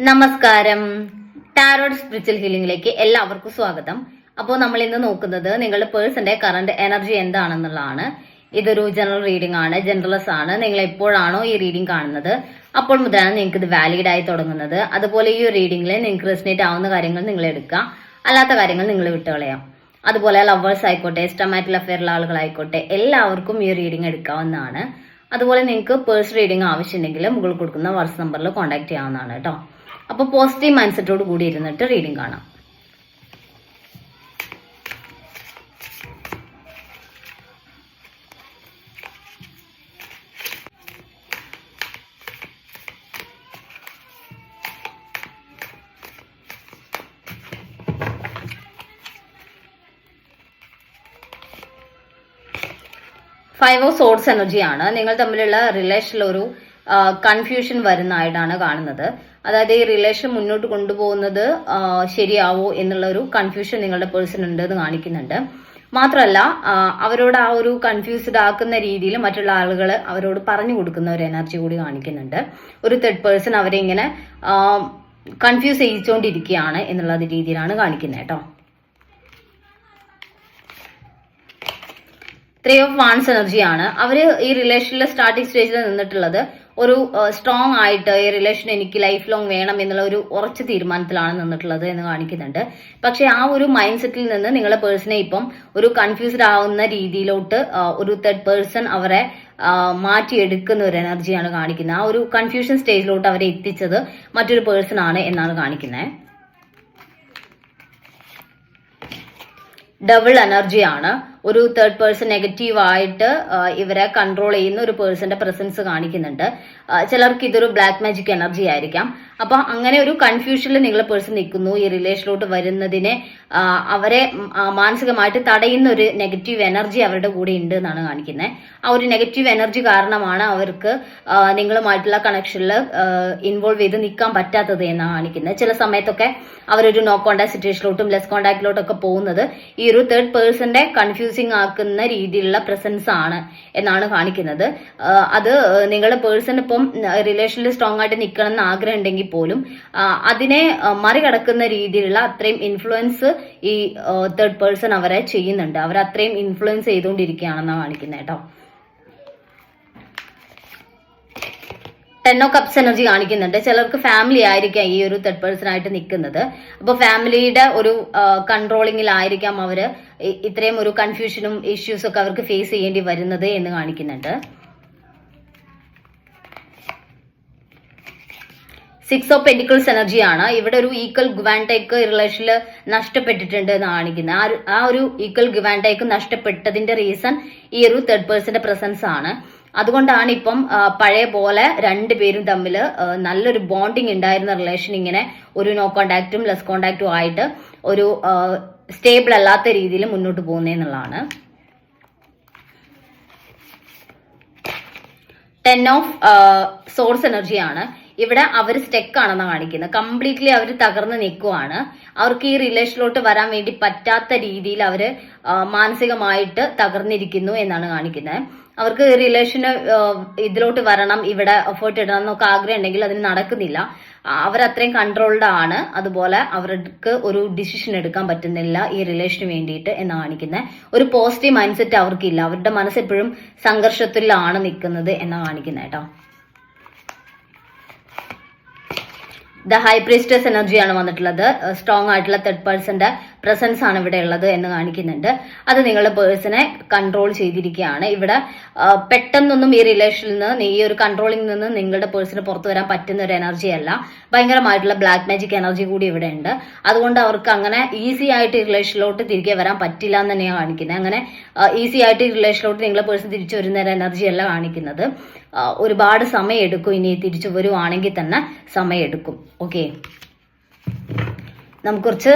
നമസ്കാരം. Tarot spiritual ഹീലിംഗിലേക്ക് എല്ലാവർക്കും സ്വാഗതം. അപ്പോൾ നമ്മൾ ഇന്ന് നോക്കുന്നത് നിങ്ങളുടെ പേഴ്സന്റെ കറന്റ് എനർജി എന്താണെന്നുള്ളതാണ്. ഇതൊരു ജനറൽ റീഡിംഗ് ആണ്, ജനറൽസ് ആണ്. നിങ്ങൾ എപ്പോഴാണോ ഈ റീഡിംഗ് കാണുന്നത് അപ്പോൾ മുതലാണ് നിങ്ങൾക്ക് ഇത് വാലിഡ് ആയി തുടങ്ങുന്നത്. അതുപോലെ ഈ റീഡിംഗിൽ നിങ്ങൾക്ക് റെസിനേറ്റ് ആവുന്ന കാര്യങ്ങൾ നിങ്ങൾ എടുക്കാം, അല്ലാത്ത കാര്യങ്ങൾ നിങ്ങൾ വിട്ടുകളയാം. അതുപോലെ ലവേഴ്സ് ആയിക്കോട്ടെ, സ്റ്റമാറ്റിൽ അഫെയറുള്ള ആളുകളായിക്കോട്ടെ, എല്ലാവർക്കും ഈ റീഡിംഗ് എടുക്കാവുന്നതാണ്. അതുപോലെ നിങ്ങൾക്ക് പേഴ്സണൽ റീഡിംഗ് ആവശ്യമുണ്ടെങ്കിൽ മുകളിൽ കൊടുക്കുന്ന വാട്സ്ആപ്പ് നമ്പറിൽ കോൺടാക്ട് ചെയ്യാവുന്നതാണ് കേട്ടോ. അപ്പോൾ പോസിറ്റീവ് മൈൻഡ് സെറ്റോട് കൂടി ഇരുന്നിട്ട് റീഡിംഗ് കാണാം. ഫൈവ് ഓഫ് സോർഡ്സ് എനർജിയാണ്. നിങ്ങൾ തമ്മിലുള്ള റിലേഷനിൽ ഒരു കൺഫ്യൂഷൻ വരുന്നതായിട്ടാണ് കാണുന്നത്. അതായത് ഈ റിലേഷൻ മുന്നോട്ട് കൊണ്ടുപോകുന്നത് ശരിയാവോ എന്നുള്ള ഒരു കൺഫ്യൂഷൻ നിങ്ങളുടെ പേഴ്സൺ ഉണ്ട് എന്ന് കാണിക്കുന്നുണ്ട്. മാത്രമല്ല അവരോട് ആ ഒരു കൺഫ്യൂസ്ഡ് ആക്കുന്ന രീതിയിൽ മറ്റുള്ള ആളുകൾ അവരോട് പറഞ്ഞു കൊടുക്കുന്ന ഒരു എനർജി കൂടി കാണിക്കുന്നുണ്ട്. ഒരു തേർഡ് പേഴ്സൺ അവരെ ഇങ്ങനെ കൺഫ്യൂസ് ചെയ്യിച്ചുകൊണ്ടിരിക്കുകയാണ് എന്നുള്ള രീതിയിലാണ് കാണിക്കുന്നത് കേട്ടോ. 3 ഓഫ് വാൺസ് എനർജിയാണ്. അവര് ഈ റിലേഷനിലെ സ്റ്റാർട്ടിംഗ് സ്റ്റേജിൽ നിന്നിട്ടുള്ളത് ഒരു സ്ട്രോങ് ആയിട്ട് ഈ റിലേഷൻ എനിക്ക് ലൈഫ് ലോങ് വേണം എന്നുള്ള ഒരു ഉറച്ച തീരുമാനത്തിലാണ് നിന്നിട്ടുള്ളത് എന്ന് കാണിക്കുന്നുണ്ട്. പക്ഷെ ആ ഒരു മൈൻഡ് സെറ്റിൽ നിന്ന് നിങ്ങളുടെ പേഴ്സണെ ഇപ്പം ഒരു കൺഫ്യൂസ്ഡ് ആവുന്ന രീതിയിലോട്ട് ഒരു തേർഡ് പേഴ്സൺ അവരെ മാറ്റിയെടുക്കുന്ന ഒരു എനർജിയാണ് കാണിക്കുന്നത്. ആ ഒരു കൺഫ്യൂഷൻ സ്റ്റേജിലോട്ട് അവരെ എത്തിച്ചത് മറ്റൊരു പേഴ്സൺ ആണ് എന്നാണ് കാണിക്കുന്നത്. ഡബിൾ എനർജിയാണ്. ഒരു തേർഡ് പേഴ്സൺ നെഗറ്റീവ് ആയിട്ട് ഇവരെ കൺട്രോൾ ചെയ്യുന്ന ഒരു പേഴ്സന്റെ പ്രസൻസ് കാണിക്കുന്നുണ്ട്. ചിലർക്ക് ഇതൊരു ബ്ലാക്ക് മാജിക് എനർജി ആയിരിക്കാം. അപ്പൊ അങ്ങനെ ഒരു കൺഫ്യൂഷനിൽ നിങ്ങളെ പേഴ്സൺ നിൽക്കുന്നു. ഈ റിലേഷനിലോട്ട് വരുന്നതിനെ അവരെ മാനസികമായിട്ട് തടയുന്ന ഒരു നെഗറ്റീവ് എനർജി അവരുടെ കൂടെ ഉണ്ട് എന്നാണ് കാണിക്കുന്നത്. ആ ഒരു നെഗറ്റീവ് എനർജി കാരണമാണ് അവർക്ക് നിങ്ങളുമായിട്ടുള്ള കണക്ഷനിൽ ഇൻവോൾവ് ചെയ്ത് നിൽക്കാൻ പറ്റാത്തത് എന്നാണ് കാണിക്കുന്നത്. ചില സമയത്തൊക്കെ അവരൊരു നോ കോണ്ടാക്ട് സിറ്റുവേഷനിലോട്ടും ലെസ് കോണ്ടാക്ടിലോട്ടൊക്കെ പോകുന്നത് ഈ ഒരു തേർഡ് പേഴ്സന്റെ കൺഫ്യൂസിങ് ആക്കുന്ന രീതിയിലുള്ള പ്രസൻസ് ആണ് എന്നാണ് കാണിക്കുന്നത്. അത് നിങ്ങളുടെ പേഴ്സൺ ഇപ്പം റിലേഷനിൽ സ്ട്രോങ് ആയിട്ട് നിൽക്കണം എന്ന് ആഗ്രഹം ഉണ്ടെങ്കിൽ പോലും അതിനെ മറികടക്കുന്ന രീതിയിലുള്ള അത്രയും ഇൻഫ്ലുവൻസ് ഈ തേർഡ് പേഴ്സൺ അവരെ ചെയ്യുന്നുണ്ട്. അവർ അത്രയും ഇൻഫ്ലുവൻസ് ചെയ്തുകൊണ്ടിരിക്കുകയാണെന്നാണ് കാണിക്കുന്നത് കേട്ടോ. 10 ഓഫ് കപ്സ് എനർജി കാണിക്കുന്നുണ്ട്. ചിലർക്ക് ഫാമിലി ആയിരിക്കാം ഈ ഒരു തേർഡ് പേഴ്സൺ ആയിട്ട് നിൽക്കുന്നത്. അപ്പോൾ ഫാമിലിയുടെ ഒരു കൺട്രോളിങ്ങിലായിരിക്കാം അവര് ഇത്രയും ഒരു കൺഫ്യൂഷനും ഇഷ്യൂസും ഒക്കെ അവർക്ക് ഫേസ് ചെയ്യേണ്ടി വരുന്നത് എന്ന് കാണിക്കുന്നുണ്ട്. 6 ഓഫ് പെന്റിക്കിൾസ് എനർജിയാണ്. ഇവിടെ ഒരു ഈക്വൽ ഗിവ് ആൻഡ് ടേക്ക് റിലേഷനിൽ നഷ്ടപ്പെട്ടിട്ടുണ്ട് എന്ന് കാണിക്കുന്നത്. ആ ഒരു ഈക്വൽ ഗിവ് ആൻഡ് ടേക്ക് നഷ്ടപ്പെട്ടതിന്റെ റീസൺ ഈ ഒരു തേർഡ് പേഴ്സന്റെ പ്രസൻസ് ആണ്. അതുകൊണ്ടാണ് ഇപ്പം പഴയ പോലെ രണ്ടുപേരും തമ്മിൽ നല്ലൊരു ബോണ്ടിങ് ഉണ്ടായിരുന്ന റിലേഷൻ ഇങ്ങനെ ഒരു നോ കോണ്ടാക്റ്റും ലെസ് കോണ്ടാക്റ്റും ആയിട്ട് ഒരു സ്റ്റേബിൾ അല്ലാത്ത രീതിയിൽ മുന്നോട്ട് പോകുന്നതെന്നുള്ളതാണ്. 10 ഓഫ് സോഴ്സ് എനർജിയാണ്. ഇവിടെ അവർ സ്റ്റെക്ക് ആണെന്ന് കാണിക്കുന്നത്. കംപ്ലീറ്റ്ലി അവർ തകർന്ന് നിൽക്കുവാണ്. അവർക്ക് ഈ റിലേഷനിലോട്ട് വരാൻ വേണ്ടി പറ്റാത്ത രീതിയിൽ അവര് മാനസികമായിട്ട് തകർന്നിരിക്കുന്നു എന്നാണ് കാണിക്കുന്നത്. അവർക്ക് റിലേഷന് ഇതിലോട്ട് വരണം, ഇവിടെ എഫേർട്ട് ഇടണം എന്നൊക്കെ ആഗ്രഹം ഉണ്ടെങ്കിൽ അതിന് നടക്കുന്നില്ല. അവരത്രയും കൺട്രോൾഡ് ആണ്. അതുപോലെ അവർക്ക് ഒരു ഡിസിഷൻ എടുക്കാൻ പറ്റുന്നില്ല ഈ റിലേഷന് വേണ്ടിയിട്ട് എന്ന് കാണിക്കുന്നത്. ഒരു പോസിറ്റീവ് മൈൻഡ് സെറ്റ് അവർക്കില്ല. അവരുടെ മനസ്സ് എപ്പോഴും സംഘർഷത്തിലാണ് നിൽക്കുന്നത് എന്നാണ് കാണിക്കുന്നത് കേട്ടോ. ദ ഹൈ പ്രീസ്റ്റസ് എനർജിയാണ് വന്നിട്ടുള്ളത്. സ്ട്രോങ് ആയിട്ടുള്ള തേർഡ് പേഴ്സന്റെ പ്രസൻസ് ആണ് ഇവിടെ ഉള്ളത് എന്ന് കാണിക്കുന്നുണ്ട്. അത് നിങ്ങളുടെ പേഴ്സണെ കൺട്രോൾ ചെയ്തിരിക്കുകയാണ്. ഇവിടെ പെട്ടെന്നൊന്നും ഈ റിലേഷനിൽ നിന്ന് ഈ ഒരു കൺട്രോളിൽ നിന്ന് നിങ്ങളുടെ പേഴ്സണ് പുറത്തു വരാൻ പറ്റുന്ന ഒരു എനർജി അല്ല. ഭയങ്കരമായിട്ടുള്ള ബ്ലാക്ക് മാജിക് എനർജി കൂടി ഇവിടെ ഉണ്ട്. അതുകൊണ്ട് അവർക്ക് അങ്ങനെ ഈസി ആയിട്ട് ഈ റിലേഷനിലോട്ട് തിരികെ വരാൻ പറ്റില്ല എന്ന് തന്നെയാണ് കാണിക്കുന്നത്. അങ്ങനെ ഈസി ആയിട്ട് ഈ റിലേഷനിലോട്ട് നിങ്ങളുടെ പേഴ്സൺ തിരിച്ചു വരുന്ന ഒരു എനർജി അല്ല കാണിക്കുന്നത്. ഒരുപാട് സമയം എടുക്കും. ഇനി തിരിച്ചു വരുവാണെങ്കിൽ തന്നെ സമയം എടുക്കും. ഓക്കെ, നമുക്ക് കുറച്ച്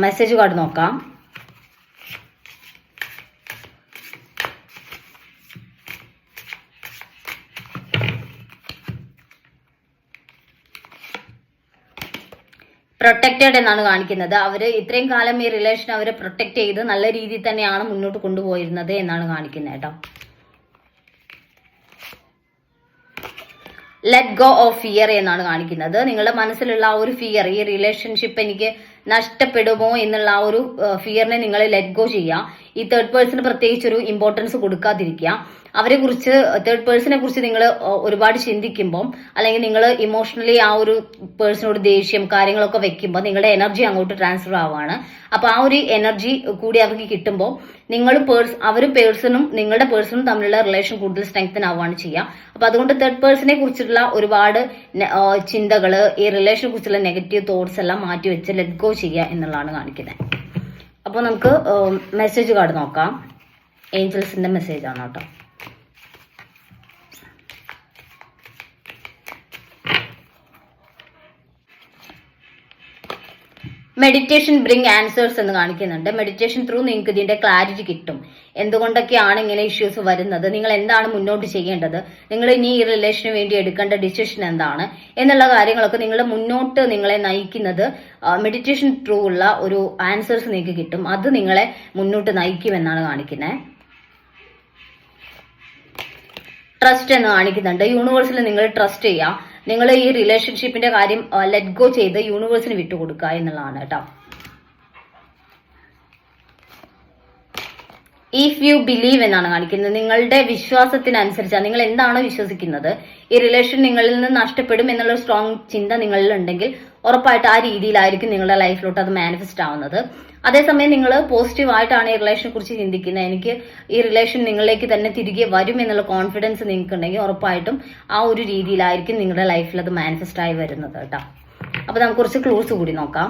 മെസ്സേജ് കാർഡ് നോക്കാം. പ്രൊട്ടക്റ്റഡ് എന്നാണ് കാണിക്കുന്നത്. അവര് ഇത്രയും കാലം ഈ റിലേഷൻ അവരെ പ്രൊട്ടക്ട് ചെയ്ത് നല്ല രീതിയിൽ തന്നെയാണ് മുന്നോട്ട് കൊണ്ടുപോയിരുന്നത് എന്നാണ് കാണിക്കുന്നത് കേട്ടോ. ലെറ്റ് ഗോ ഓഫ് ഫിയർ എന്നാണ് കാണിക്കുന്നത്. നിങ്ങളുടെ മനസ്സിലുള്ള ആ ഒരു ഫിയർ, ഈ റിലേഷൻഷിപ്പ് എനിക്ക് നഷ്ടപ്പെടുമോ എന്നുള്ള ആ ഒരു ഫിയറിനെ നിങ്ങൾ ലെറ്റ് ഗോ ചെയ്യുക. ഈ തേർഡ് പേഴ്സണ് പ്രത്യേകിച്ച് ഒരു ഇമ്പോർട്ടൻസ് കൊടുക്കാതിരിക്കുക. അവരെ കുറിച്ച്, തേർഡ് പേഴ്സണെ കുറിച്ച് നിങ്ങൾ ഒരുപാട് ചിന്തിക്കുമ്പോൾ, അല്ലെങ്കിൽ നിങ്ങൾ ഇമോഷണലി ആ ഒരു പേഴ്സണോട് ദേഷ്യം കാര്യങ്ങളൊക്കെ വെക്കുമ്പോൾ നിങ്ങളുടെ എനർജി അങ്ങോട്ട് ട്രാൻസ്ഫർ ആവുകയാണ്. അപ്പൊ ആ ഒരു എനർജി കൂടി അവർക്ക് കിട്ടുമ്പോൾ നിങ്ങളും അവരും പേഴ്സണും നിങ്ങളുടെ പേഴ്സണും തമ്മിലുള്ള റിലേഷൻ കൂടുതൽ സ്ട്രെങ്തൻ ആവുകയാണ് ചെയ്യുക. അപ്പൊ അതുകൊണ്ട് തേർഡ് പേഴ്സണെ കുറിച്ചിട്ടുള്ള ഒരുപാട് ചിന്തകള്, ഈ റിലേഷനെ കുറിച്ചുള്ള നെഗറ്റീവ് തോട്ട്സ് എല്ലാം മാറ്റി വെച്ച് ലെറ്റ് ഗോ ചെയ്യുക എന്നുള്ളതാണ് കാണിക്കുന്നത്. അപ്പോൾ നമുക്ക് മെസ്സേജ് കാർഡ് നോക്കാം. ഏഞ്ചൽസിന്റെ മെസ്സേജ് ആണ് കേട്ടോ. മെഡിറ്റേഷൻ ബ്രിങ് ആൻസേഴ്സ് എന്ന് കാണിക്കുന്നുണ്ട്. മെഡിറ്റേഷൻ ത്രൂ നിങ്ങൾക്ക് ഇതിന്റെ ക്ലാരിറ്റി കിട്ടും. എന്തുകൊണ്ടൊക്കെയാണ് ഇങ്ങനെ ഇഷ്യൂസ് വരുന്നത്, നിങ്ങൾ എന്താണ് മുന്നോട്ട് ചെയ്യേണ്ടത്, നിങ്ങൾ ഇനി ഈ റിലേഷന് വേണ്ടി എടുക്കേണ്ട ഡിസിഷൻ എന്താണ് എന്നുള്ള കാര്യങ്ങളൊക്കെ മുന്നോട്ട് നിങ്ങളെ നയിക്കുന്നത് മെഡിറ്റേഷൻ ത്രൂ ഉള്ള ഒരു ആൻസേഴ്സ് നിങ്ങൾക്ക് കിട്ടും. അത് നിങ്ങളെ മുന്നോട്ട് നയിക്കുമെന്നാണ് കാണിക്കുന്നത്. ട്രസ്റ്റ് എന്ന് കാണിക്കുന്നുണ്ട്. യൂണിവേഴ്സിൽ നിങ്ങൾ ട്രസ്റ്റ് ചെയ്യുക. നിങ്ങൾ ഈ റിലേഷൻഷിപ്പിന്റെ കാര്യം ലെറ്റ് ഗോ ചെയ്ത് യൂണിവേഴ്സിന് വിട്ടുകൊടുക്കുക എന്നുള്ളതാണ് കേട്ടോ. ഇഫ് യു ബിലീവ് എന്നാണ് കാണിക്കുന്നത്. നിങ്ങളുടെ വിശ്വാസത്തിനനുസരിച്ചാണ്, നിങ്ങൾ എന്താണോ വിശ്വസിക്കുന്നത്, ഈ റിലേഷൻ നിങ്ങളിൽ നിന്ന് നഷ്ടപ്പെടും എന്നുള്ള സ്ട്രോങ് ചിന്ത നിങ്ങളിൽ ഉണ്ടെങ്കിൽ ഉറപ്പായിട്ട് ആ രീതിയിലായിരിക്കും നിങ്ങളുടെ ലൈഫിലോട്ട് അത് മാനിഫെസ്റ്റ് ആവുന്നത്. അതേസമയം നിങ്ങൾ പോസിറ്റീവ് ആയിട്ടാണ് ഈ റിലേഷനെ കുറിച്ച് ചിന്തിക്കുന്നത്, എനിക്ക് ഈ റിലേഷൻ നിങ്ങളിലേക്ക് തന്നെ തിരികെ വരും എന്നുള്ള കോൺഫിഡൻസ് നിങ്ങൾക്ക് ഉണ്ടെങ്കിൽ ഉറപ്പായിട്ടും ആ ഒരു രീതിയിലായിരിക്കും നിങ്ങളുടെ ലൈഫിൽ അത് മാനിഫെസ്റ്റ് ആയി വരുന്നത് കേട്ടോ. അപ്പൊ നമുക്ക് കുറച്ച് ക്ലൂസ് കൂടി നോക്കാം.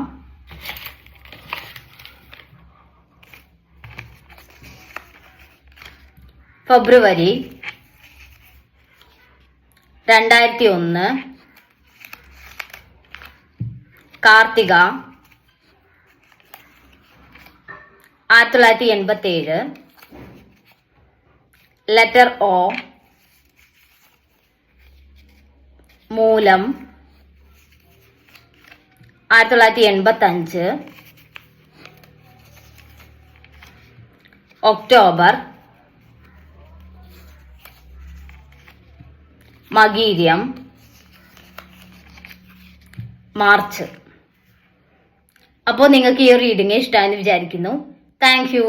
ഫെബ്രുവരി 2001, കാർത്തിക 1987, ലെറ്റർ ഒ, മൂലം 1985, ഒക്ടോബർ, മകീര്യം, മാർച്ച്. അപ്പോൾ നിങ്ങൾക്ക് ഈ ഒരു റീഡിംഗ് ഇഷ്ടമായെന്ന് വിചാരിക്കുന്നു. Thank you.